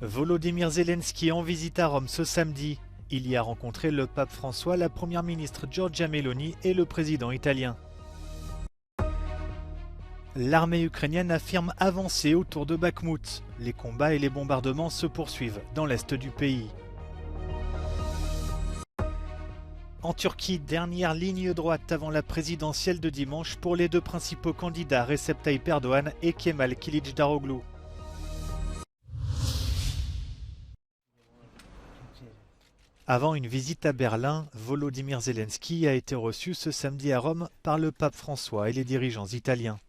Volodymyr Zelensky en visite à Rome ce samedi. Il y a rencontré le pape François, la première ministre Giorgia Meloni et le président italien. L'armée ukrainienne affirme avancer autour de Bakhmout. Les combats et les bombardements se poursuivent dans l'est du pays. En Turquie, dernière ligne droite avant la présidentielle de dimanche pour les deux principaux candidats Recep Tayyip Erdogan et Kemal Kılıçdaroğlu. Avant une visite à Berlin, Volodymyr Zelensky a été reçu ce samedi à Rome par le pape François et les dirigeants italiens.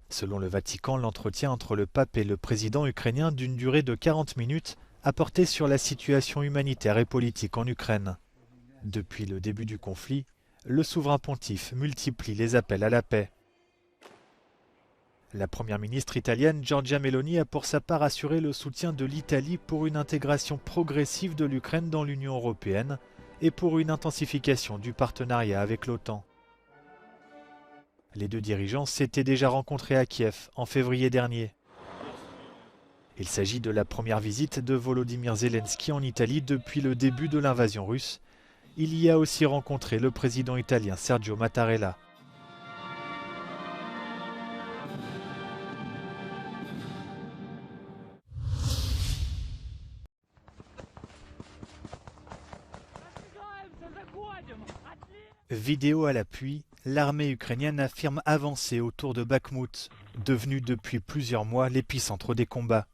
Selon le Vatican, l'entretien entre le pape et le président ukrainien d'une durée de 40 minutes a porté sur la situation humanitaire et politique en Ukraine. Depuis le début du conflit, le souverain pontife multiplie les appels à la paix. La première ministre italienne Giorgia Meloni a pour sa part assuré le soutien de l'Italie pour une intégration progressive de l'Ukraine dans l'Union européenne et pour une intensification du partenariat avec l'OTAN. Les deux dirigeants s'étaient déjà rencontrés à Kiev en février dernier. Il s'agit de la première visite de Volodymyr Zelensky en Italie depuis le début de l'invasion russe. Il y a aussi rencontré le président italien Sergio Mattarella. Vidéo à l'appui, l'armée ukrainienne affirme avancer autour de Bakhmout, devenu depuis plusieurs mois l'épicentre des combats.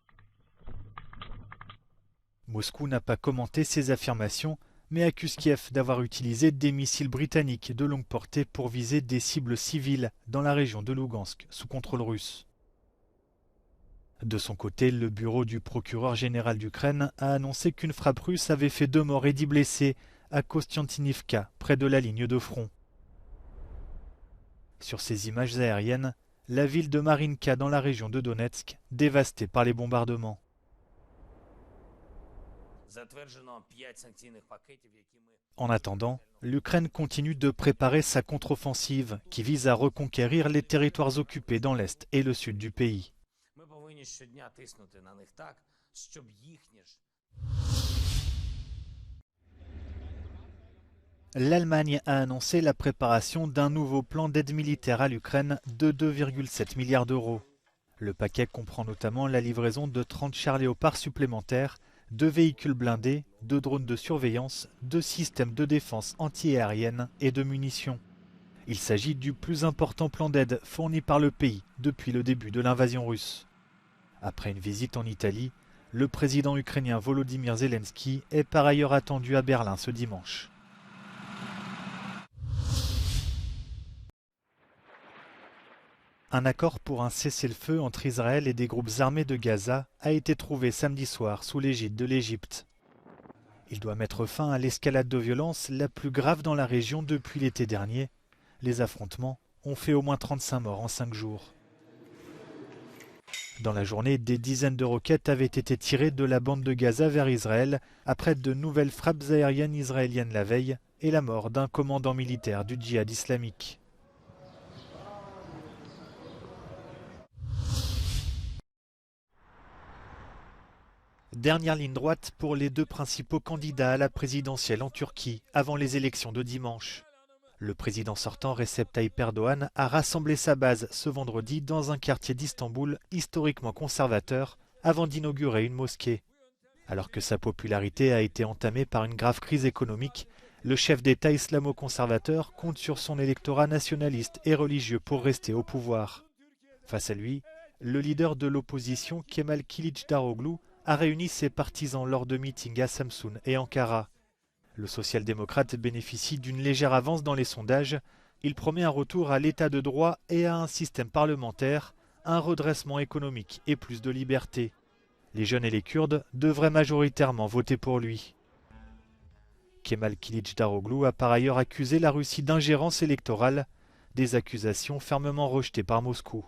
Moscou n'a pas commenté ces affirmations, mais accuse Kiev d'avoir utilisé des missiles britanniques de longue portée pour viser des cibles civiles dans la région de Lougansk, sous contrôle russe. De son côté, le bureau du procureur général d'Ukraine a annoncé qu'une frappe russe avait fait 2 morts et 10 blessés à Kostiantynivka, près de la ligne de front. Sur ces images aériennes, la ville de Marinka dans la région de Donetsk, dévastée par les bombardements. En attendant, l'Ukraine continue de préparer sa contre-offensive qui vise à reconquérir les territoires occupés dans l'est et le sud du pays. L'Allemagne a annoncé la préparation d'un nouveau plan d'aide militaire à l'Ukraine de 2,7 milliards d'euros. Le paquet comprend notamment la livraison de 30 chars Léopard supplémentaires, 2 véhicules blindés, 2 drones de surveillance, 2 systèmes de défense anti-aérienne et de munitions. Il s'agit du plus important plan d'aide fourni par le pays depuis le début de l'invasion russe. Après une visite en Italie, le président ukrainien Volodymyr Zelensky est par ailleurs attendu à Berlin ce dimanche. Un accord pour un cessez-le-feu entre Israël et des groupes armés de Gaza a été trouvé samedi soir sous l'égide de l'Égypte. Il doit mettre fin à l'escalade de violence la plus grave dans la région depuis l'été dernier. Les affrontements ont fait au moins 35 morts en 5 jours. Dans la journée, des dizaines de roquettes avaient été tirées de la bande de Gaza vers Israël après de nouvelles frappes aériennes israéliennes la veille et la mort d'un commandant militaire du djihad islamique. Dernière ligne droite pour les deux principaux candidats à la présidentielle en Turquie avant les élections de dimanche. Le président sortant Recep Tayyip Erdogan a rassemblé sa base ce vendredi dans un quartier d'Istanbul historiquement conservateur avant d'inaugurer une mosquée. Alors que sa popularité a été entamée par une grave crise économique, le chef d'État islamo-conservateur compte sur son électorat nationaliste et religieux pour rester au pouvoir. Face à lui, le leader de l'opposition Kemal Kılıçdaroğlu a réuni ses partisans lors de meetings à Samsun et Ankara. Le social-démocrate bénéficie d'une légère avance dans les sondages. Il promet un retour à l'état de droit et à un système parlementaire, un redressement économique et plus de liberté. Les jeunes et les Kurdes devraient majoritairement voter pour lui. Kemal Kılıçdaroğlu a par ailleurs accusé la Russie d'ingérence électorale, des accusations fermement rejetées par Moscou.